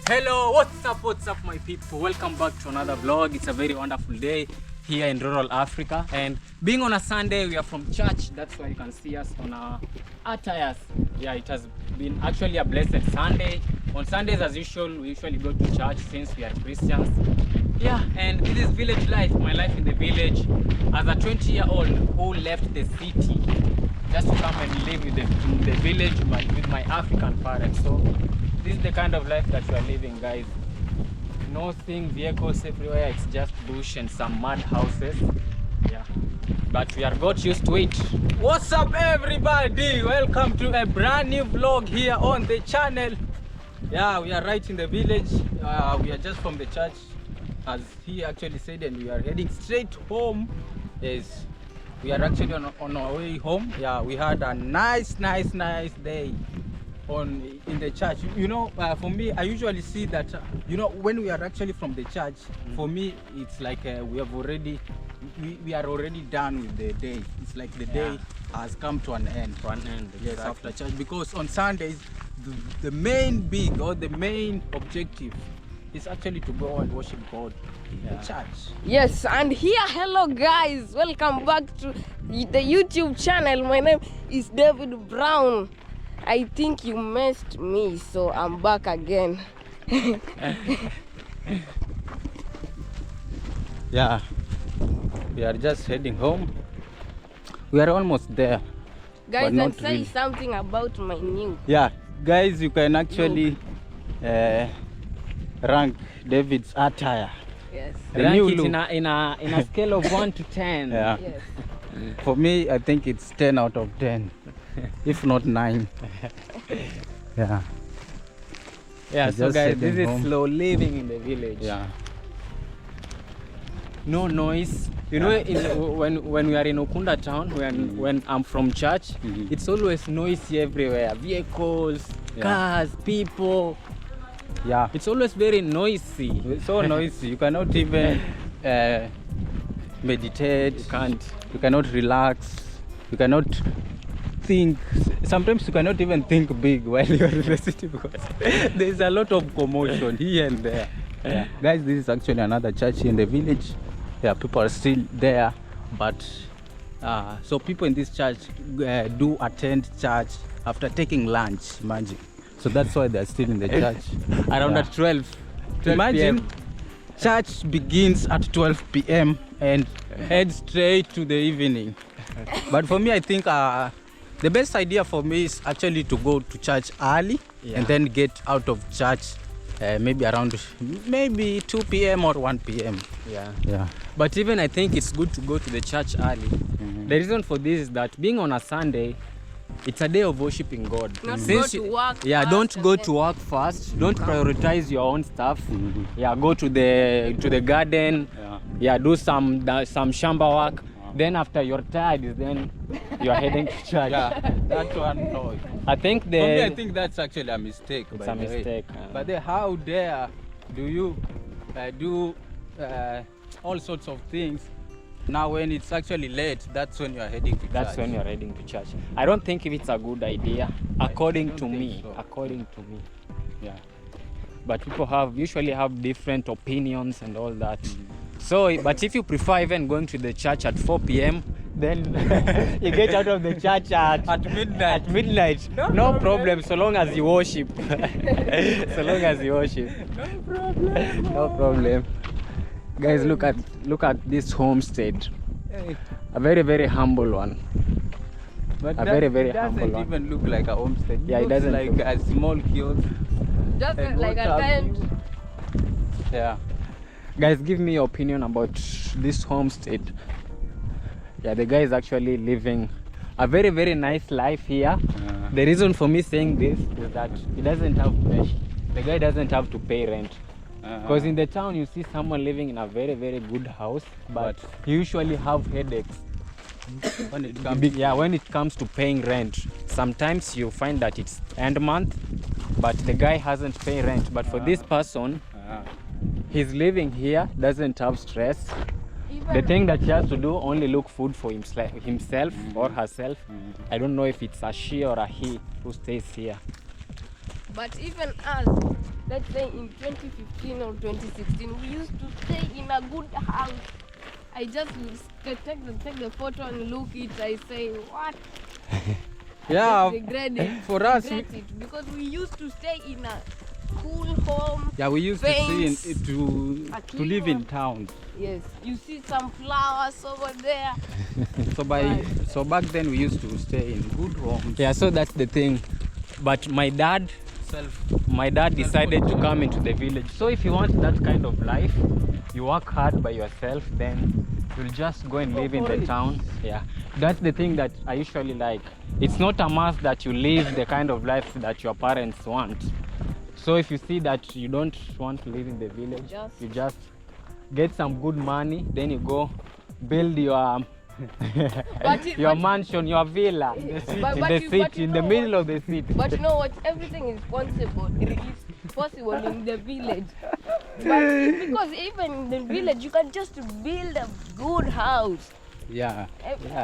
Hello, what's up my people? Welcome back to another vlog. It's a very wonderful day here in rural Africa, and being on a Sunday, we are from church. That's why you can see us on our attires. Yeah, it has been actually a blessed Sunday. On Sundays, as usual, we usually go to church since we are Christians. Yeah, and this is village life, my life in the village as a 20-year-old who left the city just to come and live in the village with my African parents. So this is the kind of life that we are living, guys. No seeing vehicles everywhere, it's just bush and some mud houses. Yeah, but we are got used to it. What's up everybody? Welcome to a brand new vlog here on the channel. Yeah, we are right in the village. We are just from the church, as he actually said, and we are heading straight home. Yes, we are actually on our way home. Yeah, we had a nice day in the church. You know, for me, I usually see that you know, when we are actually from the church, for me it's like we are already done with the day. It's like the day has come to an end. Yes, exactly. After church, because on Sundays the main objective is actually to go and worship God in the church. Yes, and here, hello guys, welcome back to the YouTube channel. My name is David Brown. I think you missed me, so I'm back again. Yeah, we are just heading home. We are almost there, guys, and say really something about my new. Yeah, guys, you can actually rank David's attire. Yes. Rank it in a scale of 1 to 10. Yeah. Yes. For me, I think it's 10 out of 10, if not 9. Yeah. Yeah. So guys, this is slow living in the village. Yeah. No noise. You know, when we are in Ukunda town, when I'm from church, it's always noisy everywhere. Vehicles, cars, people. Yeah. It's always very noisy. It's so noisy. You cannot even meditate. You cannot relax. You cannot think. Sometimes you cannot even think big while you're in the city because there's a lot of commotion here and there. Yeah. Guys, this is actually another church in the village. Yeah, people are still there, but so people in this church do attend church after taking lunch, imagine. So that's why they're still in the church around at 12 imagine PM. Church begins at 12 p.m. and heads straight to the evening. But for me, I think the best idea for me is actually to go to church early and then get out of church maybe around 2 p.m. or 1 p.m. Yeah. But even I think it's good to go to the church early. The reason for this is that being on a Sunday, it's a day of worshiping God. Not go to work. Yeah, don't go to work first. Don't prioritize your own stuff. Yeah, go to the garden. Yeah, do some shamba work. Then after you're tired, then you're heading to church. Yeah, that one. No. I think that's actually a mistake. It's a mistake. But how dare do you do all sorts of things? Now when it's actually late, that's when you're heading to church. That's when you're heading to church. I don't think if it's a good idea, according to me. So. According to me. Yeah. But people usually have different opinions and all that. So, but if you prefer even going to the church at 4 p.m, then you get out of the church at midnight. No problem, so long as you worship. So long as you worship. No problem. Guys, look at this homestead. A very humble one. But a very humble one. It doesn't even look like a homestead. Yeah, it doesn't like a small kiosk. Just like a tent. Yeah. Guys, give me your opinion about this homestead. Yeah, the guy is actually living a very nice life here. The reason for me saying this is that he doesn't have the guy doesn't have to pay rent. Because in the town you see someone living in a very good house, but you usually have headaches when it comes to paying rent. Sometimes you find that it's end month, but the guy hasn't paid rent. But for this person, he's living here, doesn't have stress. The thing that he has to do, only look food for himself or herself. I don't know if it's a she or a he who stays here. But even us, let's say in 2015 or 2016, we used to stay in a good house. I just take the photo and look it. I say, what? Yeah, Regret it. for us, Regret it because we used to stay in a cool home. Yeah, we used Fence, to see to live in towns. Yes, you see some flowers over there. So back then we used to stay in good homes. yeah, so that's the thing. But my dad decided to come into the village. So if you want that kind of life, you work hard by yourself, then you'll just go and live in the town. Yeah, that's the thing that I usually like. It's not a must that you live the kind of life that your parents want. So if you see that you don't want to live in the village, you just get some good money, then you go build your mansion, your villa in the middle of the city. But you know what? Everything is possible. It is possible in the village. But because even in the village, you can just build a good house. Yeah,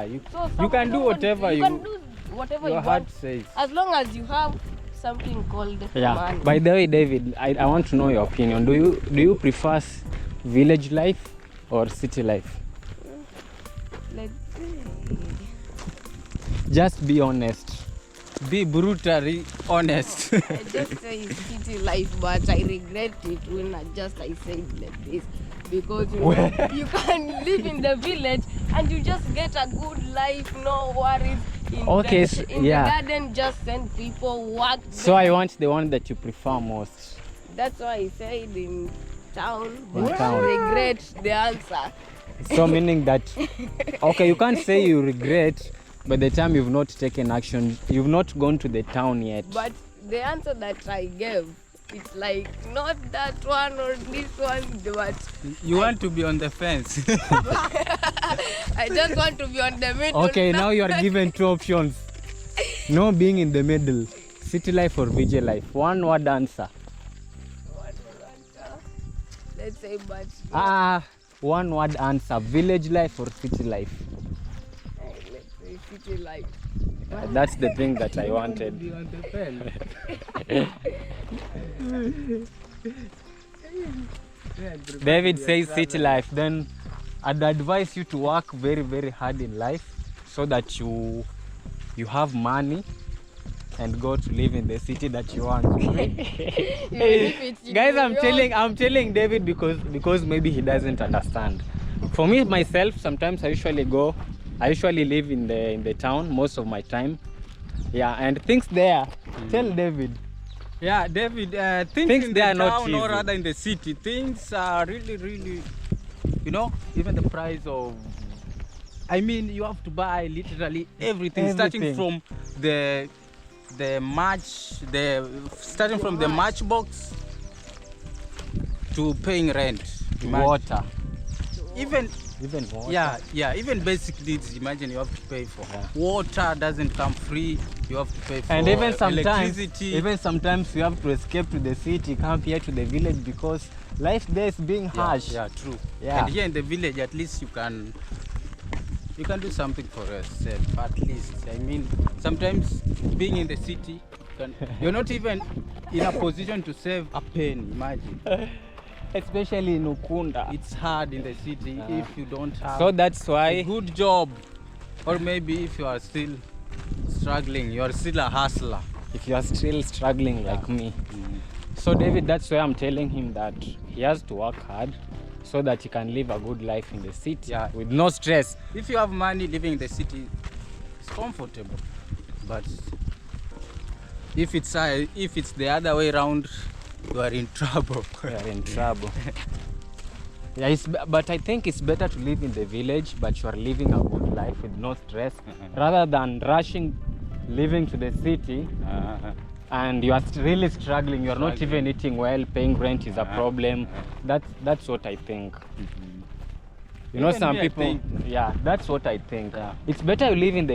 You can do whatever you can do whatever you your heart want, says. as long as you have something called money. By the way, David, I want to know your opinion. Do you prefer village life or city life? Let's see. Just be honest. Be brutally honest. I just say city life, but I regret it when I say it like this. Because you can live in the village and you just get a good life, no worries. In the garden, just send people work. So I want the one that you prefer most. That's why I said in town, In but town. I regret the answer. So meaning that, okay, you can't say you regret, but the time you've not taken action, you've not gone to the town yet. But the answer that I gave, it's like not that one or this one, but You want to be on the fence. I just want to be on the middle. Okay, now you are given two options. No being in the middle. City life or village life. One word answer. Let's say, but One word answer. Village life or city life. let's say city life. That's the thing that I wanted. Be on the fence. David says city life. Then I'd advise you to work very, very hard in life so that you have money and go to live in the city that you want. Guys, I'm telling David because maybe he doesn't understand. For me myself, sometimes I usually live in the town most of my time. Yeah, and things there. Tell David. Yeah, David, things Things in they the are not town or easy. rather in the city, things are really, even the price of, I mean, you have to buy literally everything. Starting from the matchbox to paying rent. Imagine. Water. Even water. even basic needs. Imagine you have to pay for water. Doesn't come free. You have to pay for And even electricity. sometimes you have to escape to the city, come here to the village because life there is being harsh. Yeah, true. Yeah. And here in the village, at least you can do something for yourself. At least, I mean, sometimes being in the city, you're not even in a position to save a penny. Imagine. Especially in Ukunda. It's hard in the city if you don't have So that's a why good job, or maybe if you are still struggling, you are still a hustler. if you are still struggling like me. So David, that's why I'm telling him that he has to work hard so that he can live a good life in the city with no stress. If you have money, living in the city is comfortable, but if it's the other way around, you are in trouble. You are in trouble. Yeah, but I think it's better to live in the village, but you are living a good life with no stress, rather than rushing, living to the city, and you are really struggling. You are not even eating well. Paying rent is a problem. That's what I think. You know, Even some me, I people. think. Yeah, that's what I think. Yeah. It's better you live in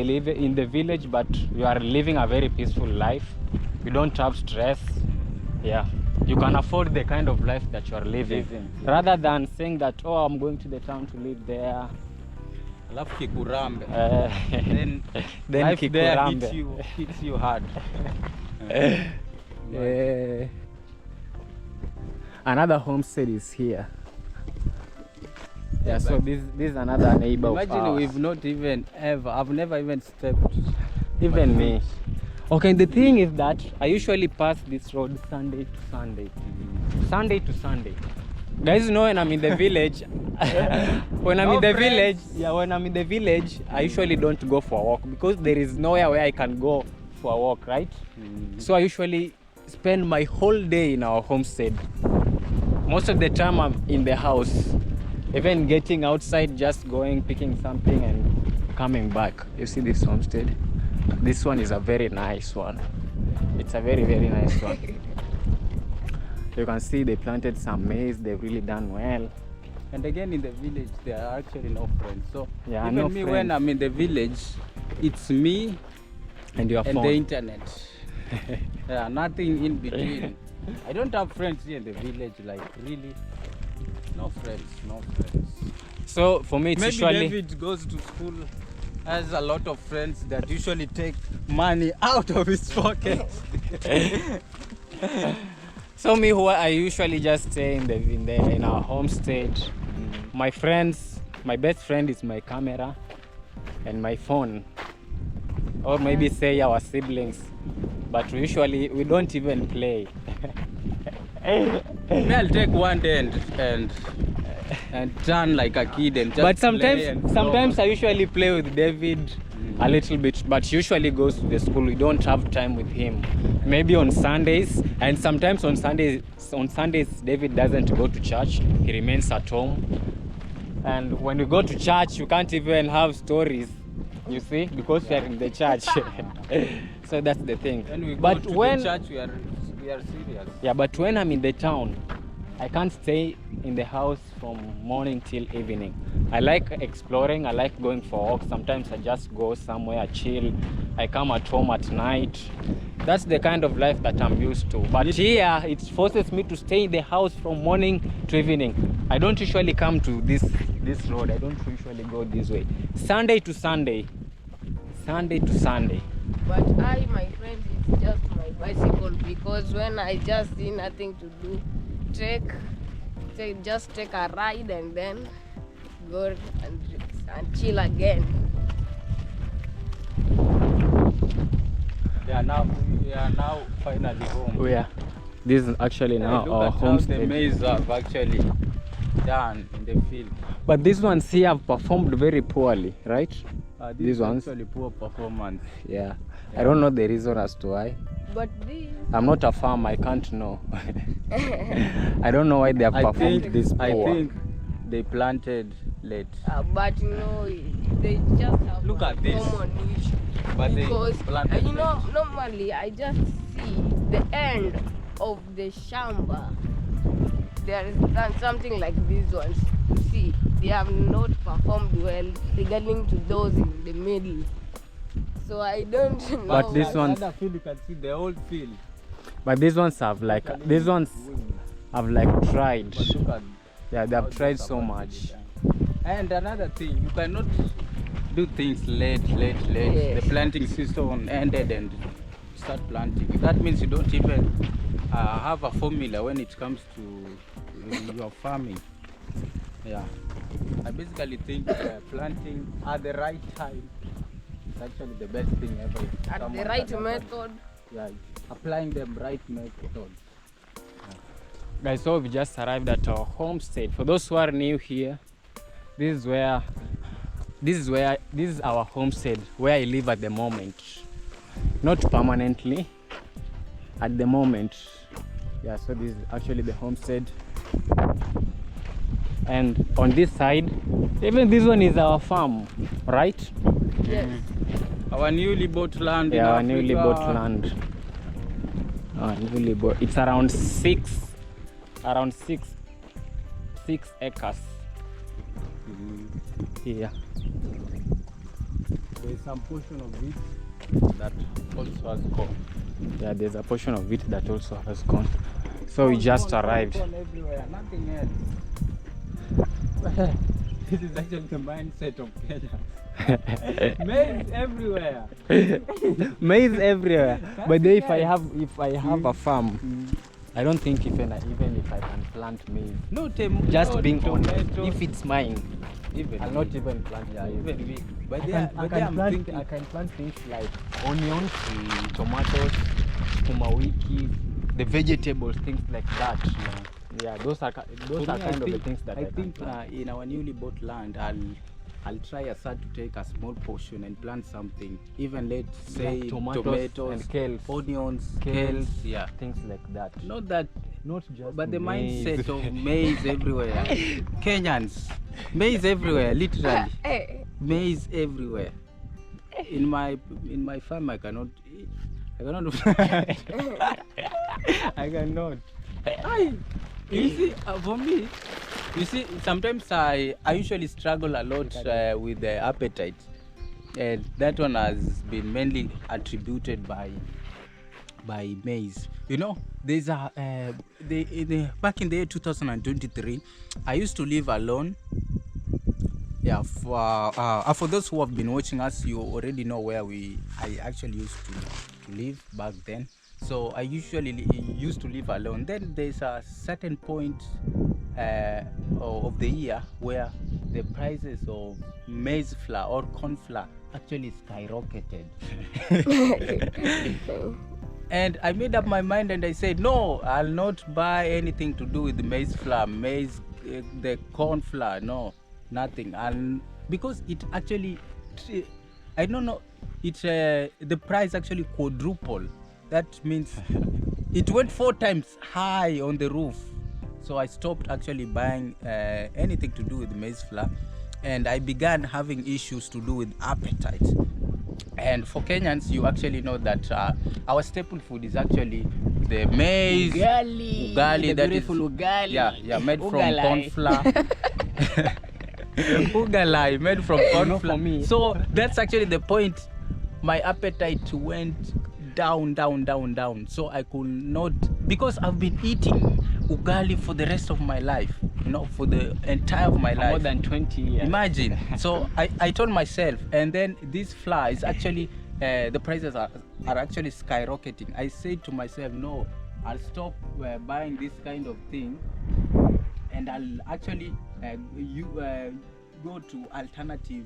the village, but you are living a very peaceful life. You don't have stress. Yeah. You can afford the kind of life that you are living, rather than saying that, oh, I'm going to the town to live there. Alafu kikurambe. Then Life there kikurambe. hits you hard. another homestead is here. Yeah, so this is another neighbor of Imagine ours. we've not even ever, I've never even stepped. Even me. Okay, the thing is that I usually pass this road Sunday to Sunday. Sunday to Sunday. Guys, know when I'm in the village, when I'm No in the friends. village, when I'm in the village, I usually don't go for a walk because there is nowhere where I can go for a walk, right? So I usually spend my whole day in our homestead. Most of the time I'm in the house, even getting outside, just going, picking something and coming back. You see this homestead? This one is a very nice one. It's a very, very nice one. You can see they planted some maize, they've really done well. And again, in the village, there are actually no friends. So Yeah, even no me, friends. when I'm in the village, it's me And your and phone. the internet. Yeah, nothing in between. I don't have friends here in the village, like really. No friends, no friends. So for me, it's Maybe usually David goes to school, has a lot of friends that usually take money out of his pocket. so me who I usually just stay in our homestead. My friends, my best friend is my camera and my phone, or maybe say our siblings, but usually we don't even play. Me, I'll take one day and turn like a kid and just But play and sometimes I usually play with David a little bit, but he usually goes to the school. We don't have time with him. Maybe on Sundays, and sometimes on Sundays David doesn't go to church. He remains at home. And when we go to church, you can't even have stories, you see, because we are in the church. So that's the thing. When we go But to when the church, we are serious. yeah, but when I'm in the town, I can't stay in the house from morning till evening. I like exploring, I like going for walks. Sometimes I just go somewhere, chill. I come at home at night. That's the kind of life that I'm used to. But here, it forces me to stay in the house from morning to evening. I don't usually come to this road. I don't usually go this way. Sunday to Sunday. Sunday to Sunday. But my friend, it's just my bicycle because when I just see nothing to do, just take a ride and then go and chill again. We are now finally home. This is actually now Look our at how the homestead. maize have actually done in the field. But these ones here have performed very poorly, right? This These is ones? actually poor performance. Yeah. I don't know the reason as to why. But this, I'm not a farmer, I can't know. I don't know why they have performed this poor. I think they planted late. but they just have Look a at this. common issue. But they Because planted normally I just see the end of the shamba. There is something like these ones. You see, they have not performed well regarding to those in the middle. So I don't know. But this one- Other field, you can see the whole field. But these ones have tried. But look at Yeah, they how have tried this so have much. actually done. And another thing, you cannot do things late. Yes. The planting season ended and start planting. That means you don't even have a formula when it comes to your farming. Yeah, I basically think planting at the right time is actually the best thing ever. At the Someone right can ever- method. Yeah, applying the right method. Guys, so we just arrived at our homestead. For those who are new here, this is our homestead where I live at the moment. Not permanently, at the moment. Yeah, so this is actually the homestead. And on this side, even this one is our farm, right? Yes. Our newly bought land. in Yeah, our Africa. newly bought land. It's around six acres here. There's some portion of it that also has corn. Yeah, there's a portion of it that also has corn. So we just arrived. Corn everywhere, nothing else. This is actually the mindset of Kenya. Maize everywhere. Maize everywhere. But then if I have a farm, I don't think even if I can plant maize. Just Being honest, tomato. if it's mine, Even I'll not even plant Yeah, maize. even we. But I there, can, but there I'm thinking. I can plant things like onions, tomatoes, sukuma wiki, the vegetables, things like that. Yeah, those are For kind me, of the things that I I can think plant. in our newly bought land, I'll try aside to take a small portion and plant something. Even let's say Like tomatoes and kales. onions, Kales, yeah. things like that. Not that, Not just but the maize. mindset of maize everywhere. Kenyans, maize everywhere, literally, maize everywhere. In my farm, I cannot. I cannot. You see, for me, you see, sometimes I usually struggle a lot with the appetite, and that one has been mainly attributed by maize. You know, there's a back in the year 2023, I used to live alone. Yeah, for those who have been watching us, you already know where I actually used to live back then. So I usually used to live alone. Then there's a certain point of the year where the prices of maize flour or corn flour actually skyrocketed. And I made up my mind and I said, no, I'll not buy anything to do with the maize flour, the corn flour, no, nothing. And because it actually, I don't know, the price actually quadrupled. That means it went 4 times high on the roof. So I stopped actually buying anything to do with maize flour, and I began having issues to do with appetite. And for Kenyans, you actually know that our staple food is actually the maize Ugali, the that beautiful is, ugali. yeah, made Ugalai. from corn flour. Ugalai, made from corn Not flour. for me. So that's actually the point. My appetite went down. So I could not, because I've been eating ugali for the rest of my life, you know, for the entire of my life. More than 20 years. Imagine. So I told myself, and then this flour is actually, the prices are actually skyrocketing. I said to myself, no, I'll stop buying this kind of thing, and I'll actually go to alternative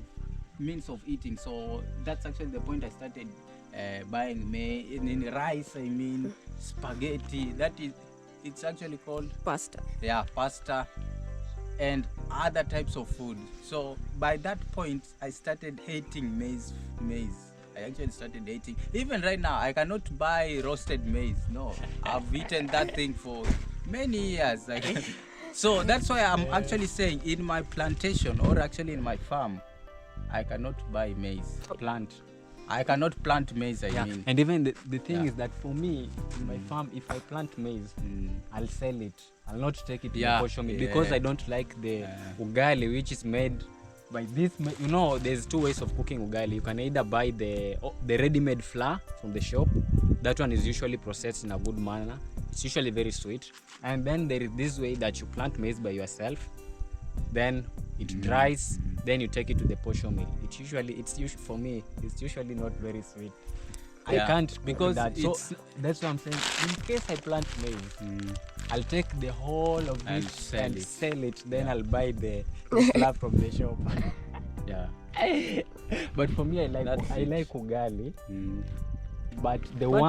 means of eating. So that's actually the point I started buying rice, spaghetti. It's actually called Pasta. Yeah, pasta and other types of food. So by that point, I started hating maize. I actually started hating. Even right now, I cannot buy roasted maize. No, I've eaten that thing for many years. So that's why I'm actually saying in my plantation, or actually in my farm, I cannot buy maize. I cannot plant maize, I mean. And even the thing is that for me, in my farm, if I plant maize, I'll sell it. I'll not take it to the portion mill because I don't like the ugali, which is made by this. You know, there's 2 ways of cooking ugali. You can either buy the ready-made flour from the shop. That one is usually processed in a good manner. It's usually very sweet. And then there is this way that you plant maize by yourself. Then it dries. Then you take it to the portion mill. For me, it's usually not very sweet. I can't because so that's what I'm saying. In case I plant maize, I'll take the whole of And it sell and it. sell it. Then I'll buy the flour from the shop. Yeah. But for me, I like That's ugali. Mm. But the But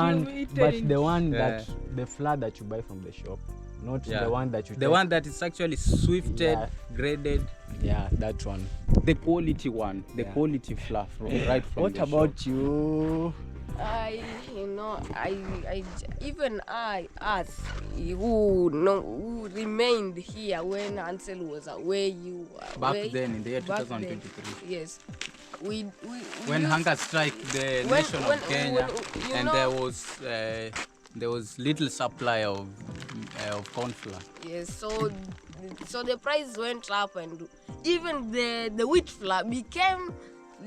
one Yeah. that the flour that you buy from the shop, not Yeah. the one that you The one that is actually swifted, graded, Yeah, that one. the quality one, the quality flour from right from What the about shop. you? Even us who remained here when Ansel was away, you were Back away. then in the year Back then, 2023. yes, we When used- hunger struck the When- nation when- of Kenya, when- you and know- there was little supply of corn flour. Yes, so the price went up, and even the wheat flour became,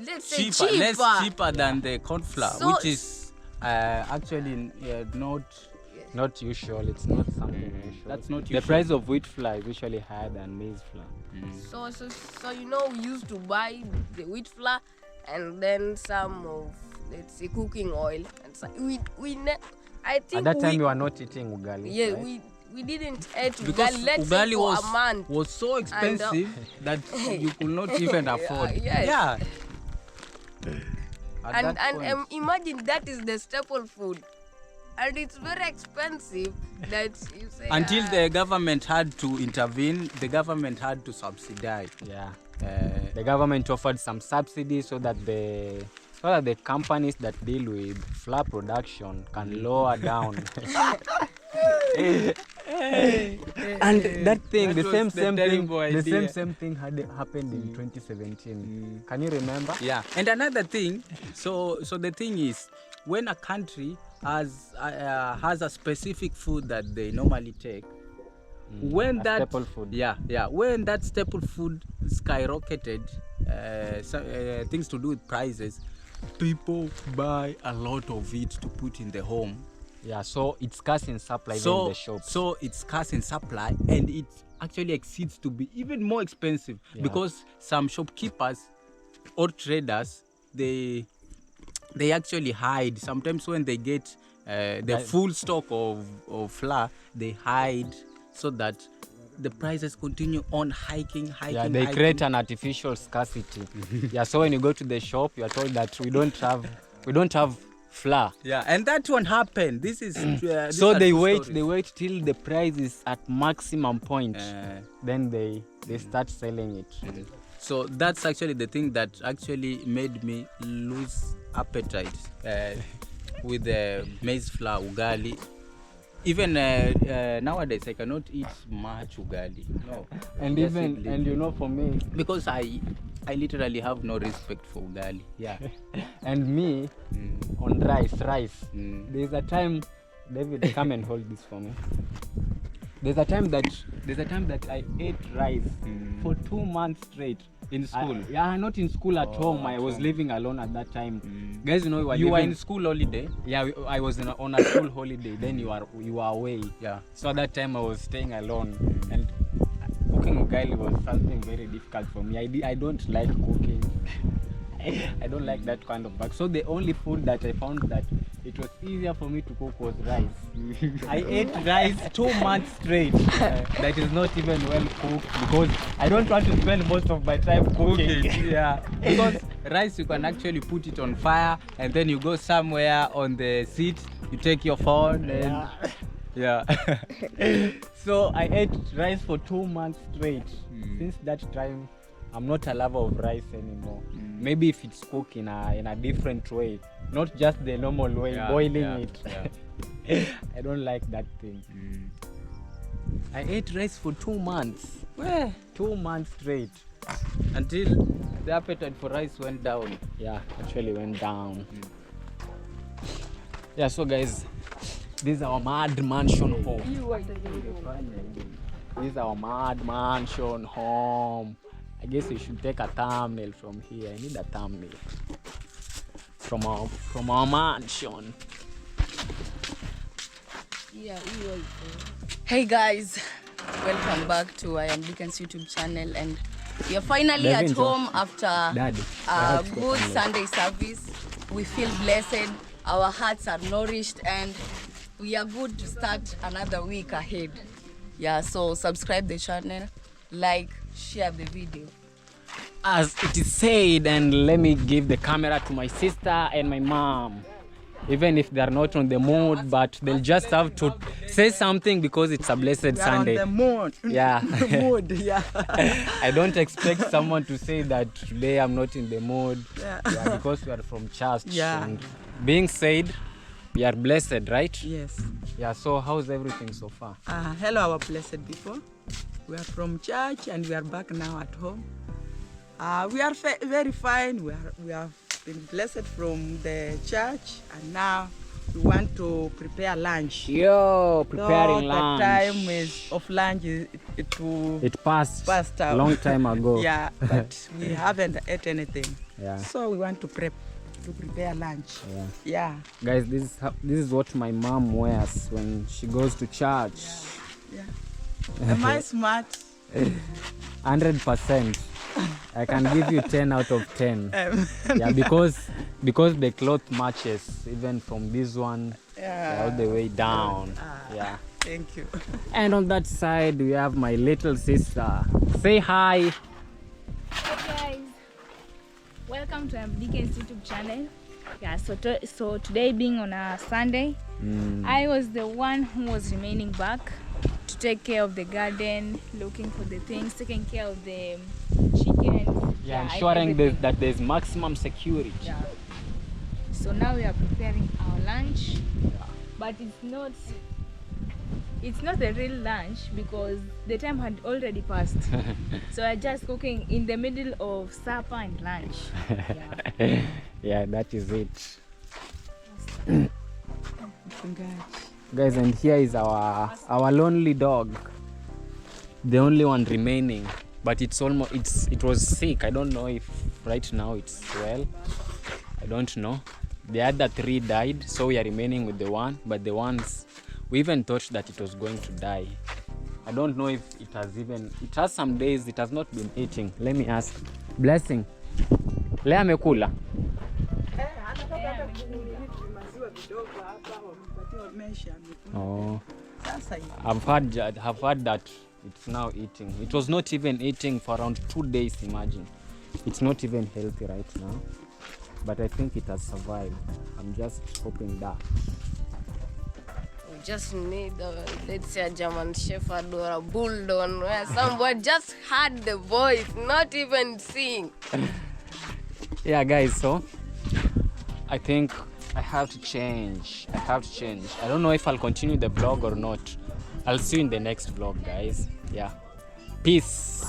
let's say, cheaper. Cheaper than the corn flour, So- which is actually not. Not usual. It's not something usual. That's not The usual. price of wheat flour is usually higher than maize flour. So we used to buy the wheat flour and then some of, let's say, cooking oil, and so I think At that time, you were not eating ugali. yeah, right? we didn't eat because ugali. Let's say ugali for a month. was so expensive that you could not even afford. yes. Yeah. At And that point. imagine that is the staple food. And it's very expensive that you say Until the government had to intervene, the government had to subsidize. Yeah. Uh, The government offered some subsidies so that the companies that deal with flour production can lower down. And that thing, That the was same the thing, terrible the idea. same thing had happened in 2017. Can you remember? Yeah, and another thing, so the thing is, when a country has a specific food that they normally take, when a that staple food. when that staple food skyrocketed, things to do with prices, people buy a lot of it to put in the home. Yeah, so it's scarce in supply even in the shops. So it's scarce in supply, and it actually exceeds to be even more expensive because some shopkeepers or traders, they actually hide. Sometimes when they get the full stock of flour, they hide so that the prices continue on hiking. Yeah, they create an artificial scarcity. Yeah, so when you go to the shop, you are told that we don't have flour. Yeah, and that one happened. This is So they wait till the price is at maximum point. Then they start selling it. So that's actually the thing that actually made me lose appetite with the maize flour ugali. Even nowadays I cannot eat much ugali. No. And for me, because I literally have no respect for ugali. Yeah. and me on rice. There's a time, David, come and hold this for me. There's a time that I ate rice for 2 months straight. In school? Not in school, at home. I was living alone at that time. Guys, you know, you were in school holiday? Yeah, I was on a school holiday. Then you are away. Yeah. So at that time I was staying alone, and cooking ugali was something very difficult for me. I don't like cooking. I don't like that kind of work. So the only food that I found that it was easier for me to cook was rice. I ate rice 2 months straight. That is not even well cooked because I don't want to spend most of my time cooking. Yeah, because rice you can actually put it on fire, and then you go somewhere on the seat, you take your phone and yeah. So I ate rice for 2 months straight. Since that time, I'm not a lover of rice anymore. Maybe if it's cooked in a different way, not just the normal way, boiling it. Yeah. I don't like that thing. I ate rice for 2 months. 2 months straight. Until the appetite for rice went down. Yeah, actually went down. Yeah, so guys, this is our mad mansion home. This is our mad mansion home. I guess we should take a thumbnail from here. I need a thumbnail from our mansion. Yeah, hey guys, welcome back to I Am Deacon's YouTube channel, and we are finally at home after a good Sunday service. We feel blessed, our hearts are nourished, and we are good to start another week ahead. Yeah, so subscribe the channel, like, share the video. As it is said, and let me give the camera to my sister and my mom. Even if they are not on the mood, but they'll just have to say something because it's a blessed Sunday. On the mood. Yeah. The mood, yeah. I don't expect someone to say that today I'm not in the mood. Yeah, because we are from church. Yeah. And being said, we are blessed, right? Yes. Yeah, so how's everything so far? Hello, our blessed people. We are from church and we are back now at home. We are very fine. We have been blessed from the church, and now we want to prepare lunch. Yo, preparing so lunch. The time of lunch it passed a out. long time ago. Yeah, but we haven't ate anything. Yeah. So we want to prepare lunch. Yeah. Guys, this is what my mom wears when she goes to church. Yeah. Am I smart? 100%. I can give you 10 out of 10. Yeah, because the cloth matches even from this one all the way down. Yeah. Thank you. And on that side, we have my little sister. Say hi. Hey guys, welcome to MDK's YouTube channel. Yeah, so today being on a Sunday, I was the one who was remaining back to take care of the garden, looking for the things, taking care of the chickens. Yeah, ensuring that there's maximum security. Yeah. So now we are preparing our lunch, but it's not a real lunch because the time had already passed. So I'm just cooking in the middle of supper and lunch. Yeah. Yeah, that is it. Congrats. Guys, and here is our lonely dog, the only one remaining, but it was sick. I don't know if right now it's well. I don't know. The other 3 died, so we are remaining with the one, but the ones we even thought that it was going to die. I don't know if it has some days it has not been eating. Let me ask. Blessing, leo amekula? Oh, I've heard that it's now eating. It was not even eating for around 2 days. Imagine, it's not even healthy right now, but I think it has survived. I'm just hoping that. We just need, let's say, a German Shepherd or a Bulldog where someone just heard the voice, not even sing. Yeah, guys, so I think I have to change. I don't know if I'll continue the vlog or not. I'll see you in the next vlog, guys. Yeah. Peace.